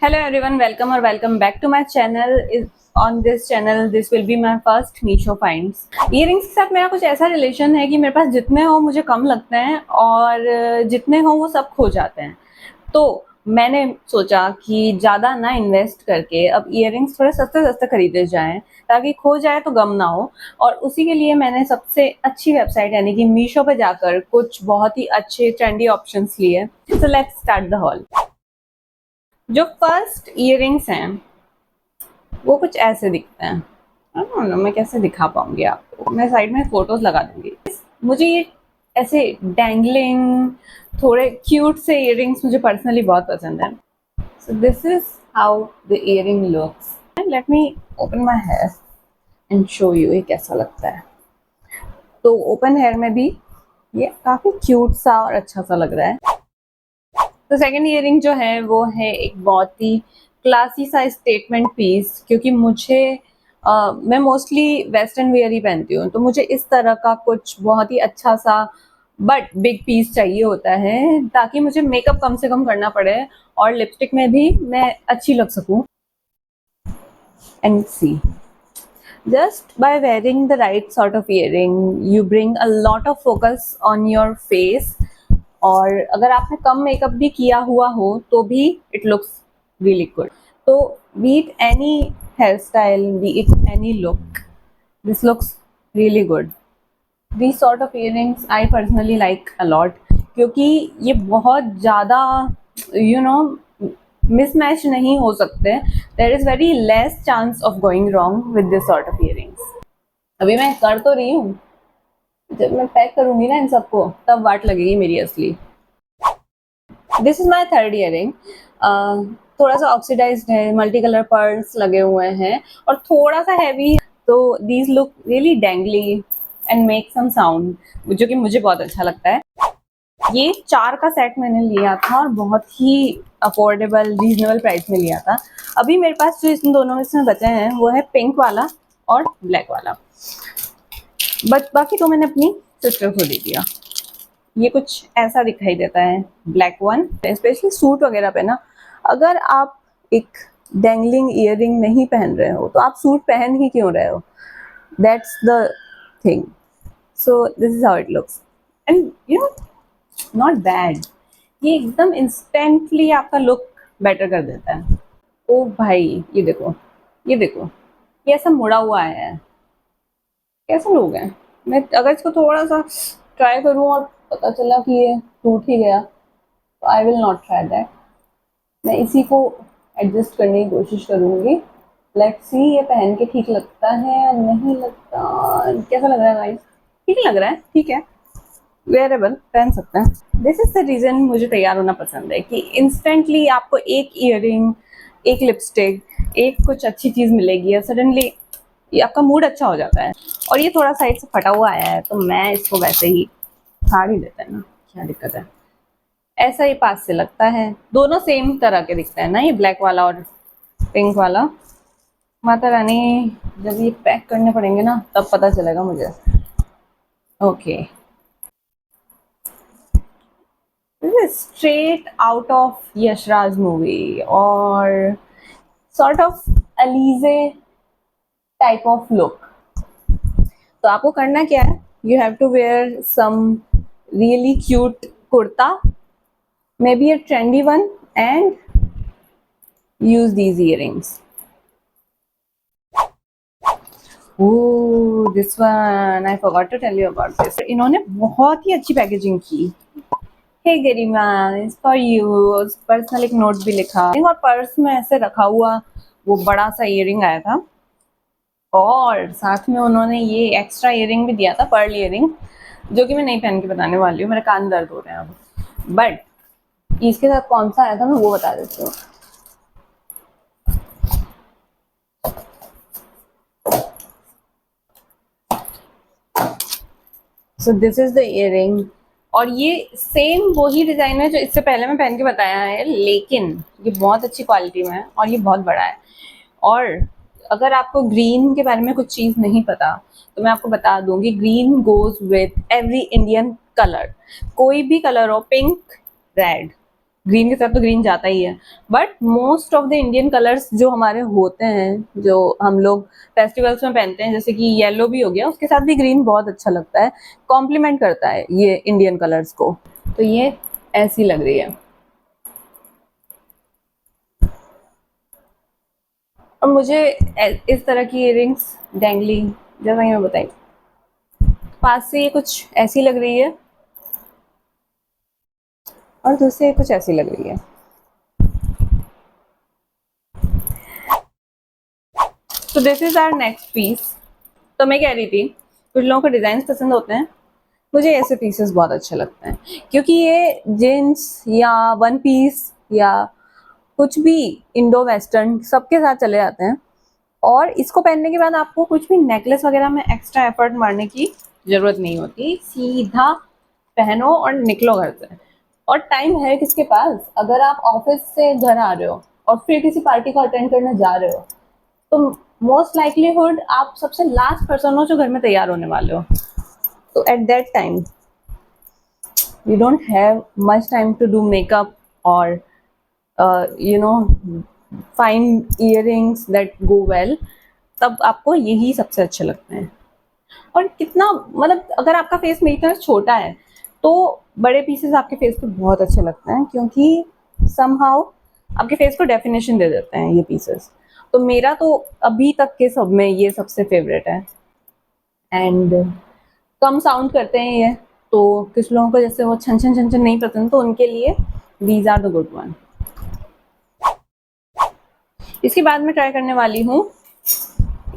Hello everyone, welcome or welcome back to my channel. On this channel, this will be my first Meesho finds. Earrings के साथ मेरा कुछ ऐसा relation है कि मेरे पास जितने हो मुझे कम लगते हैं और जितने हो वो सब खो जाते हैं। तो मैंने सोचा कि ज़्यादा ना इन्वेस्ट करके अब इयररिंग्स थोड़े सस्ते सस्ते खरीदे जाएं ताकि खो जाए तो गम ना हो। और उसी के लिए मैंने सबसे अच्छी वेबसाइट यानी कि मीशो पे जाकर कुछ बहुत ही अच्छे ट्रेंडी ऑप्शंस लिए। So let's start the hall. जो फर्स्ट इयररिंग्स हैं वो कुछ ऐसे दिखते हैं। I don't know, मैं कैसे दिखा पाऊंगी आपको, मैं साइड में फोटोज लगा दूंगी। मुझे ये ऐसे डैंगलिंग थोड़े क्यूट से इयररिंग्स मुझे पर्सनली बहुत पसंद है। So this is how the earring looks. Let me open my hair and show you ये कैसा लगता है। तो ओपन हेयर में भी ये काफी क्यूट सा और अच्छा सा लग रहा है। तो सेकंड इयररिंग जो है वो है एक बहुत ही क्लासी सा स्टेटमेंट पीस, क्योंकि मैं मोस्टली वेस्टर्न वेयर ही पहनती हूँ, तो मुझे इस तरह का कुछ बहुत ही अच्छा सा बट बिग पीस चाहिए होता है ताकि मुझे मेकअप कम से कम करना पड़े और लिपस्टिक में भी मैं अच्छी लग सकूँ। And see, just by wearing the right sort of earring you bring a lot of focus on your face। और अगर आपने कम मेकअप भी किया हुआ हो तो भी इट लुक्स रियली गुड। तो be it any hairstyle, be it any look, this looks really good. These sort of earrings I personally like a lot क्योंकि ये बहुत ज़्यादा mismatch नहीं हो सकते। There is very less chance of going wrong with this sort of earrings। अभी मैं कर तो रही हूँ, जब मैं पैक करूंगी ना इन सबको तब वाट लगेगी मेरी असली। This is my third earring. थोड़ा सा ऑक्सीडाइज्ड है, मल्टी कलर पर्ल्स लगे हुए हैं और थोड़ा सा हैवी। तो these look really dangly and make some sound, जो कि मुझे बहुत अच्छा लगता है। ये 4 का सेट मैंने लिया था और बहुत ही अफोर्डेबल रीजनेबल प्राइस में लिया था। अभी मेरे पास जो इन दोनों में से बचे हैं वो है पिंक वाला और ब्लैक वाला, बट बाकी तो मैंने अपनी सिस्टर को दे दिया। ये कुछ ऐसा दिखाई देता है ब्लैक वन, स्पेशली सूट वगैरह पे ना। अगर आप एक डैंगलिंग इयररिंग नहीं पहन रहे हो तो आप सूट पहन ही क्यों रहे हो, that's the thing. So this is how it looks and not bad. ये एकदम इंस्टेंटली आपका लुक बेटर कर देता है। ओ भाई ये देखो, ये देखो, ये ऐसा मुड़ा हुआ है, कैसे लोग हैं। मैं अगर इसको थोड़ा सा ट्राई करूँ और पता चला कि ये टूट ही गया तो I will not try that. मैं इसी को एडजस्ट करने की कोशिश करूँगी। लेट्स सी ये पहन के ठीक लगता है या नहीं लगता। कैसा लग रहा है गाइस? ठीक लग रहा है, ठीक है, वेयरेबल, पहन सकते हैं। दिस इज द रीज़न मुझे तैयार होना पसंद है कि इंस्टेंटली आपको एक ईयरिंग, एक लिपस्टिक, एक कुछ अच्छी चीज़ मिलेगी और सडनली ये आपका मूड अच्छा हो जाता है। और ये थोड़ा साइड से फटा हुआ आया है तो मैं इसको वैसे ही फाड़ ही देता है ना, क्या दिक्कत है। ऐसा ही पास से लगता है, दोनों सेम तरह के दिखते हैं ना, ये ब्लैक वाला और पिंक वाला। माता रानी, जब ये पैक करने पड़ेंगे ना तब पता चलेगा मुझे। Okay, this is straight out of Yashraj movie और sort of Alizeh type of look. तो आपको करना क्या है, you have to wear some really cute kurta, maybe a trendy one, and use these earrings. Oh this one I forgot to tell you about this. इन्होंने बहुत ही अच्छी packaging की। Hey Garima, it's for you. Personal एक note भी लिखा और purse में ऐसे रखा हुआ वो बड़ा सा इयररिंग आया था और साथ में उन्होंने ये एक्स्ट्रा इयररिंग भी दिया था, पर्ल इयररिंग, जो कि मैं नहीं पहन के बताने वाली हूँ, मेरे कान दर्द हो रहे हैं अब। बट इसके साथ कौन सा आया था मैं वो बता देती हूँ। सो दिस इज द इयररिंग और ये सेम वही डिजाइन है जो इससे पहले मैं पहन के बताया है, लेकिन ये बहुत अच्छी क्वालिटी में है और ये बहुत बड़ा है। और अगर आपको ग्रीन के बारे में कुछ चीज़ नहीं पता तो मैं आपको बता दूंगी, green goes with every Indian colour. कोई भी कलर हो, पिंक, रेड, ग्रीन के साथ तो ग्रीन जाता ही है, but most of the Indian colours जो हमारे होते हैं जो हम लोग फेस्टिवल्स में पहनते हैं, जैसे कि येलो भी हो गया, उसके साथ भी ग्रीन बहुत अच्छा लगता है, कॉम्प्लीमेंट करता है ये इंडियन कलर्स को। तो ये ऐसी लग रही है। और मुझे इस तरह की इयरिंग्स डेंगली, जैसा कि मैं बताई, पास से ये कुछ ऐसी लग रही है और दूर से कुछ ऐसी लग रही है। तो this is our next piece. तो मैं कह रही थी कुछ लोगों को डिजाइन पसंद होते हैं, मुझे ऐसे पीसेस बहुत अच्छे लगते हैं, क्योंकि ये जीन्स या वन पीस या कुछ भी इंडो वेस्टर्न सबके साथ चले जाते हैं। और इसको पहनने के बाद आपको कुछ भी नेकलेस वगैरह में एक्स्ट्रा एफर्ट मारने की जरूरत नहीं होती, सीधा पहनो और निकलो घर से। और टाइम है किसके पास? अगर आप ऑफिस से घर आ रहे हो और फिर किसी पार्टी को अटेंड करने जा रहे हो, तो मोस्ट लाइकलीहुड आप सबसे लास्ट पर्सन हो जो घर में तैयार होने वाले हो। तो at that time you don't have much time to do makeup or you know find earrings that go well, तब आपको यही सबसे अच्छे लगते हैं। और कितना मतलब अगर आपका फेस मेरी तरह छोटा है तो बड़े पीसेस आपके फेस पे बहुत अच्छे लगते हैं, क्योंकि समहाउ आपके फेस को डेफिनेशन दे देते हैं ये पीसेस। तो मेरा तो अभी तक के सब में ये सबसे फेवरेट है। एंड कम साउंड करते हैं ये, तो कुछ लोगों को जैसे वो छन छन छन छन नहीं पसंद, तो उनके लिए these are the good one. इसके बाद मैं ट्राई करने वाली हूँ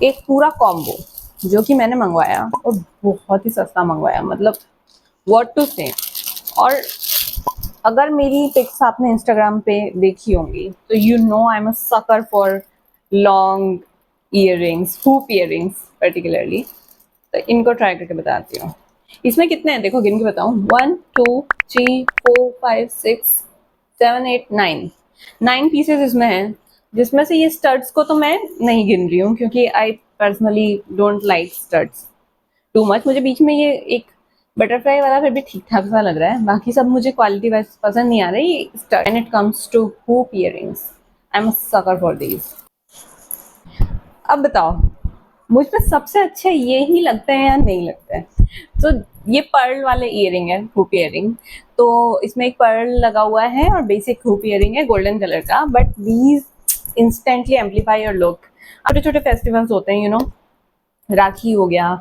एक पूरा कॉम्बो जो कि मैंने मंगवाया और बहुत ही सस्ता मंगवाया, मतलब व्हाट टू से। और अगर मेरी पिक्स आपने इंस्टाग्राम पे देखी होंगी तो you know I am a sucker for long earrings, hoop earrings particularly. तो इनको ट्राई करके बताती हूँ। इसमें कितने हैं देखो, गिन के बताऊँ। 1 2 3 4 5 6 7 8 9 पीसेस इसमें हैं, जिसमें से ये स्टड्स को तो मैं नहीं गिन रही हूँ, क्योंकि I personally don't like studs too much. मुझे बीच में ये एक बटरफ्लाई वाला फिर भी ठीक ठाक सा लग रहा है, बाकी सब मुझे क्वालिटी वाइज पसंद नहीं आ रही stud. And it comes to hoop earrings, I am a sucker for these. अब बताओ मुझ पे सबसे अच्छे ये ही लगते हैं या नहीं लगते हैं? तो ये पर्ल वाले इयरिंग है, हुप इयरिंग। तो इसमें एक पर्ल लगा हुआ है और बेसिक हुप इयरिंग है गोल्डन कलर का, but these instantly amplify your look. छोटे छोटे फेस्टिवल्स होते हैं, यू नो, राखी हो गया,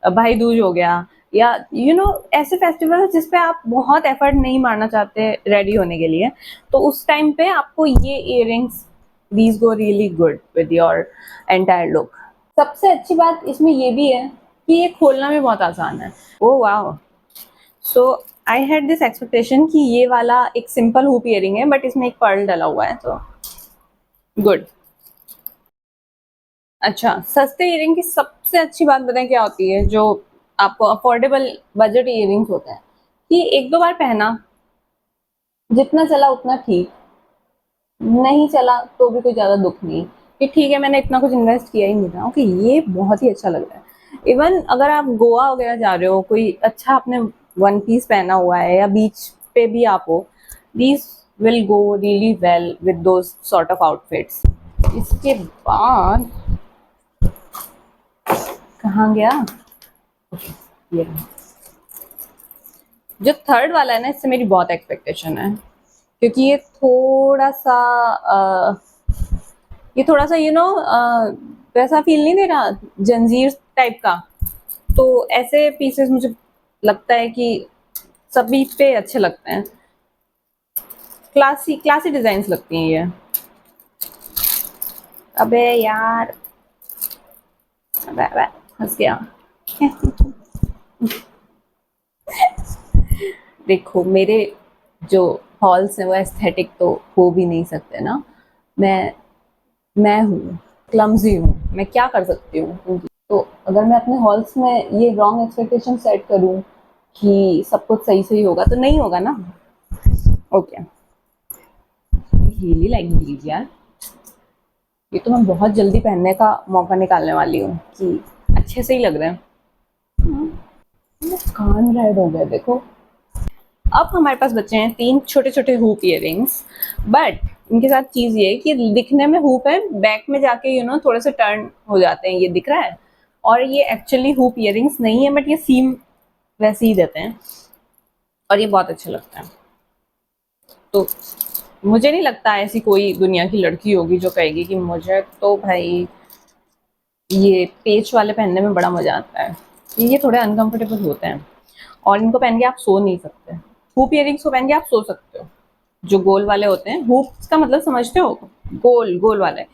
भाई दूज हो गया, या यू नो ऐसे फेस्टिवल जिसपे आप बहुत एफर्ट नहीं मारना चाहते रेडी होने के लिए, तो उस टाइम पे आपको ये earrings, these go really good with your entire look. सबसे अच्छी बात इसमें ये भी है कि ये खोलना भी बहुत आसान है। ओह वाह! सो आई हैड दिस एक्सपेक्टेशन कि ये वाला एक सिंपल हुप इयरिंग है, बट इसमें एक पर्ल डला हुआ है, तो गुड। अच्छा, सस्ते इयरिंग की सबसे अच्छी बात बताएं क्या होती है, जो आपको अफोर्डेबल बजट इयरिंग्स होते हैं, कि एक दो बार पहना, जितना चला उतना ठीक, नहीं चला तो भी कोई ज़्यादा दुख नहीं कि ठीक है मैंने इतना कुछ इन्वेस्ट किया ही नहीं था। ओके, ये बहुत ही अच्छा लग रहा है। इवन अगर आप गोवा वगैरह जा रहे हो, कोई अच्छा आपने वन पीस पहना हुआ है या बीच पे भी आप हो, these will go really well with those sort of outfits. इसके बाद कहाँ गया ये, जो थर्ड वाला है ना, इससे मेरी बहुत एक्सपेक्टेशन है, क्योंकि ये थोड़ा सा यू नो वैसा फील नहीं दे रहा, जंजीर टाइप का। तो ऐसे पीसेस मुझे लगता है कि सभी पे अच्छे लगते हैं, क्लासी क्लासी डिजाइन्स लगती हैं ये। अबे यार, अबे अबे हंस गया। देखो मेरे जो हॉल्स हैं वो एस्थेटिक तो हो भी नहीं सकते ना। मैं हूँ क्लमजी हूँ, मैं क्या कर सकती हूँ? तो अगर मैं अपने हॉल्स में ये रॉन्ग एक्सपेक्टेशन सेट करूँ कि सब कुछ सही सही होगा, तो नहीं होगा ना। ओके, रियली लाइक दीज यार। ये तो मैं बहुत जल्दी पहनने का मौका निकालने वाली हूँ कि अच्छे से ही लग रहे हैं। कान रेड हो गया देखो। अब हमारे पास बचे हैं 3 छोटे छोटे हुप इयरिंग्स, बट इनके साथ चीज ये है कि दिखने में हुप है, बैक में जाके थोड़े से टर्न हो जाते हैं, ये दिख रहा है, और ये एक्चुअली हुप इयरिंग्स नहीं है, बट ये सीम वैसे ही देते हैं और ये बहुत अच्छे लगते हैं। तो मुझे नहीं लगता ऐसी कोई दुनिया की लड़की होगी जो कहेगी कि मुझे तो भाई ये पेच वाले पहनने में बड़ा मजा आता है। ये थोड़े अनकंफर्टेबल होते हैं और इनको पहन के आप सो नहीं सकते। हुप इयरिंग्स को पहन के आप सो सकते हो, जो गोल वाले होते हैं, हुप का मतलब समझते हो, गोल गोल वाले,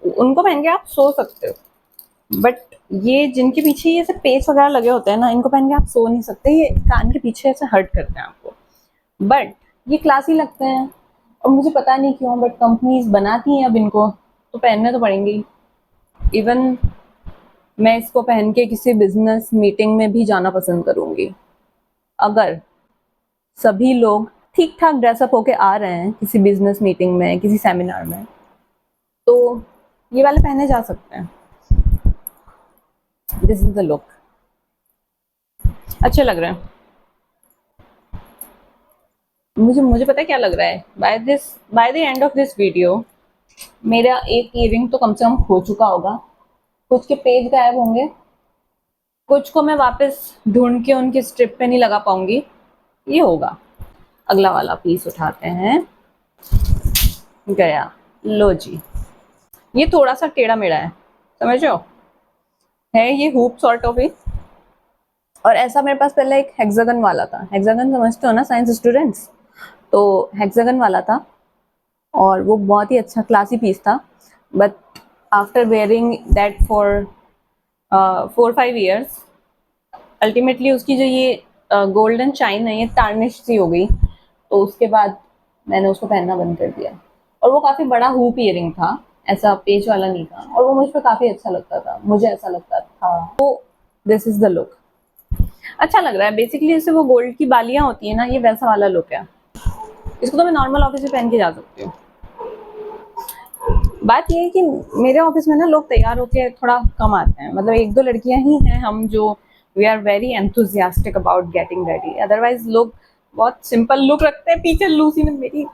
उनको पहन के आप सो सकते हो। बट ये जिनके पीछे ये सब पेच वगैरह लगे होते हैं ना, इनको पहन के आप सो नहीं सकते, ये कान के पीछे ऐसे हर्ट करते हैं आपको, बट ये क्लासी लगते हैं। और मुझे पता नहीं क्यों, बट कंपनीज बनाती हैं अब इनको, तो पहनने तो पड़ेंगे ही। इवन मैं इसको पहन के किसी बिजनेस मीटिंग में भी जाना पसंद करूंगी। अगर सभी लोग ठीक ठाक ड्रेसअप होके आ रहे हैं किसी बिजनेस मीटिंग में, किसी सेमिनार में, तो ये वाले पहने जा सकते हैं। दिस इज द लुक, अच्छे लग रहे हैं। मुझे पता है क्या लग रहा है, by the end of this video मेरा एक ईयरिंग तो कम से कम हो चुका होगा, कुछ के पेज गायब होंगे, कुछ को मैं वापस ढूंढ के उनके स्ट्रिप पे नहीं लगा पाऊंगी, ये होगा। अगला वाला पीस उठाते हैं, गया, लो जी। ये थोड़ा सा टेढ़ा मेढ़ा है, समझ रहे हो, है ये हुप सॉर्ट ऑफ इट। और ऐसा मेरे पास पहले एक हेक्सागन वाला था, हेक्सागन समझते हो ना साइंस स्टूडेंट्स, तो हेक्सागन वाला था और वो बहुत ही अच्छा क्लासी पीस था। But after wearing that for 4-5 years, ultimately उसकी जो ये गोल्डन चाइन है ये टार्निश सी हो गई, तो उसके बाद मैंने उसको पहनना बंद कर दिया। और वो काफ़ी बड़ा हुप ईयरिंग था, ऐसा पेच वाला नहीं था, और वो मुझ पर काफ़ी अच्छा लगता था, मुझे ऐसा लगता था। तो दिस इज द लुक, अच्छा लग रहा है। बेसिकली जैसे वो गोल्ड की बालियां होती है ना, ये वैसा वाला लुक है। इसको तो मैं नॉर्मल ऑफिस में पहन के जा सकती हूँ। बात ये है कि मेरे ऑफिस में ना लोग तैयार होकर थोड़ा कम आते हैं, मतलब 1-2 लड़कियां ही हैं हम जो we are very enthusiastic about getting ready, otherwise लोग बहुत सिंपल लुक रखते हैं। पीछे लूसी ने मेरी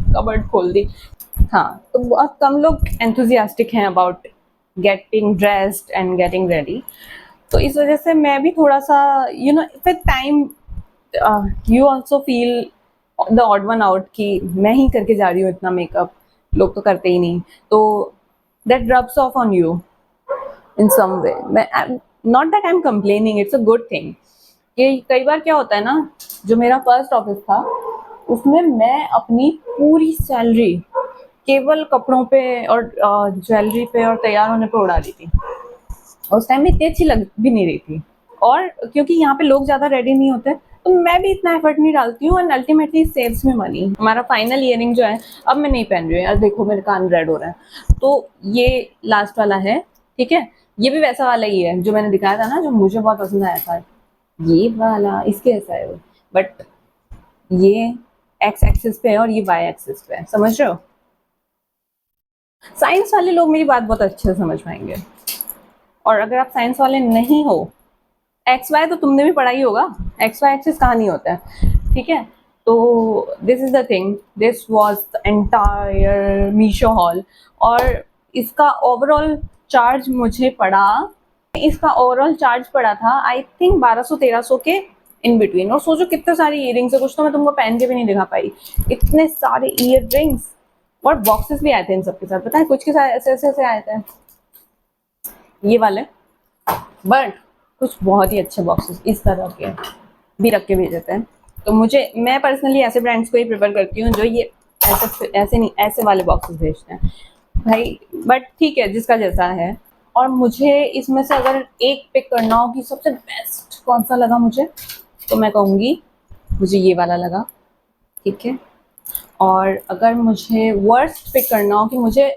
कबर्ड खोल दी। हाँ, तो बहुत कम लोग एंथुजियास्टिक हैं about getting dressed and getting ready, तो इस वजह से मैं भी थोड़ा सा with time you also feel the odd one out कि मैं ही करके जा रही हूँ इतना मेकअप, लोग तो करते ही नहीं, तो that rubs off on you in some way. मैं not that I am complaining, it's a good thing. कि कई बार क्या होता है ना, जो मेरा फर्स्ट ऑफिस था उसमें मैं अपनी पूरी सैलरी केवल कपड़ों पे और ज्वेलरी पे और तैयार होने पे उड़ा दी थी। उस टाइम में इतनी अच्छी लग भी नहीं रही थी, और क्योंकि यहाँ पे लोग ज़्यादा रेडी नहीं होते, तो मैं भी इतना एफर्ट नहीं डालती हूँ, एंड अल्टीमेटली सेव्स में मनी। हमारा फाइनल ईयरिंग जो है, अब मैं नहीं पहन रही हूँ यार, देखो मेरे कान रेड हो रहे हैं, तो ये लास्ट वाला है, ठीक है। ये भी वैसा वाला ही है जो मैंने दिखाया था ना, जो मुझे बहुत पसंद आया था, ये वाला इसके ऐसा है, बट ये एक्स एक्सिस पे है और ये वाई एक्सिस पे है, समझ रहे हो। साइंस वाले लोग मेरी बात बहुत अच्छे से समझ पाएंगे, और अगर आप साइंस वाले नहीं हो, एक्स वाई तो तुमने भी पढ़ा ही होगा, एक्स वाई एक्सिस कहाँ नहीं होता है, ठीक है। तो this is the thing, this was the entire Meesho hall, और इसका ओवरऑल चार्ज मुझे पड़ा, इसका ओवरऑल चार्ज पड़ा था आई थिंक 1200-1300 के इन बिटवीन। और सोचो कितने सारे इयरिंग्स है, कुछ तो मैं तुमको पहन के भी नहीं दिखा पाई, इतने सारे इयरिंग्स, और बॉक्सेस भी आए थे इन सबके साथ, पता है कुछ के साथ ऐसे ऐसे ऐसे आए थे ये वाले, बट कुछ बहुत ही अच्छे बॉक्सेस इस तरह के भी रख के भेज देते हैं। तो मैं पर्सनली ऐसे ब्रांड्स को ही प्रेफर करती हूँ जो ये ऐसे नहीं, ऐसे वाले बॉक्सेस भेजते हैं भाई, बट ठीक है जिसका जैसा है। और मुझे इसमें से अगर एक पिक करना हो कि सबसे बेस्ट कौन सा लगा मुझे, तो मैं कहूँगी मुझे ये वाला लगा, ठीक है। और अगर मुझे वर्स्ट पिक करना हो कि मुझे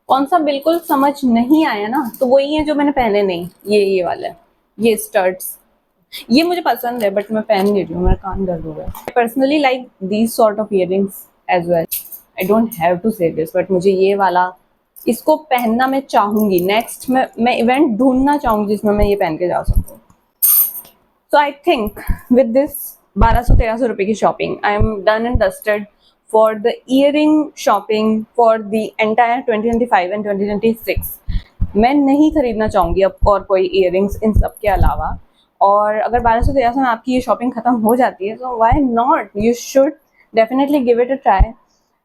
कौन सा बिल्कुल समझ नहीं आया ना, तो वही है जो मैंने पहने नहीं, ये वाला, ये स्टड्स, ये मुझे पसंद है बट मैं पहन नहीं रही हूँ, मेरा कान दर्द हो गया। Personally like these sort of earrings as well, I don't have to say this, but मुझे ये वाला, इसको पहनना मैं चाहूँगी। नेक्स्ट मैं इवेंट ढूंढना चाहूँगी जिसमें मैं ये पहन के जा सकूँ। So I think with this 1200-1300 रुपए की shopping, I am done and dusted for the earring shopping for the entire 2025 and 2026। मैं नहीं खरीदना चाहूँगी अब और कोई ईयरिंग्स इन सब के अलावा। और अगर 1200-1300 में आपकी ये शॉपिंग खत्म हो जाती है तो why not, you should definitely give it a try.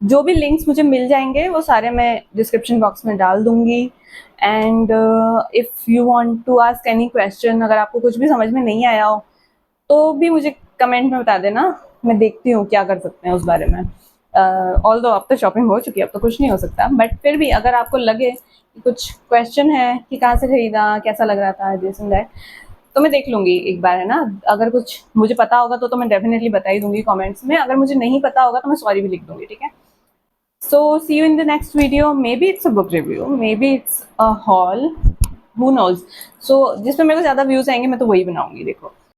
जो भी लिंक्स मुझे मिल जाएंगे वो सारे मैं डिस्क्रिप्शन बॉक्स में डाल दूंगी। And if you want to ask any question, अगर आपको कुछ भी समझ में नहीं आया हो तो भी मुझे कमेंट में बता देना, मैं देखती हूँ क्या कर सकते हैं उस बारे में। ऑल्दो अब तो शॉपिंग हो चुकी है, अब तो कुछ नहीं हो सकता, बट फिर भी अगर आपको लगे कि कुछ क्वेश्चन है कि कहाँ से खरीदा, कैसा लग रहा था, दिस एंड दैट, तो मैं देख लूँगी एक बार, है ना। अगर कुछ मुझे पता होगा तो मैं डेफिनेटली बता ही दूँगी कमेंट्स में, अगर मुझे नहीं पता होगा तो मैं सॉरी भी लिख दूँगी, ठीक है। So see you in the next video. Maybe it's a book review, maybe it's a haul, who knows. So जिसमें मेरे को ज़्यादा व्यूज़ आएंगे मैं तो वही बनाऊँगी, देखो।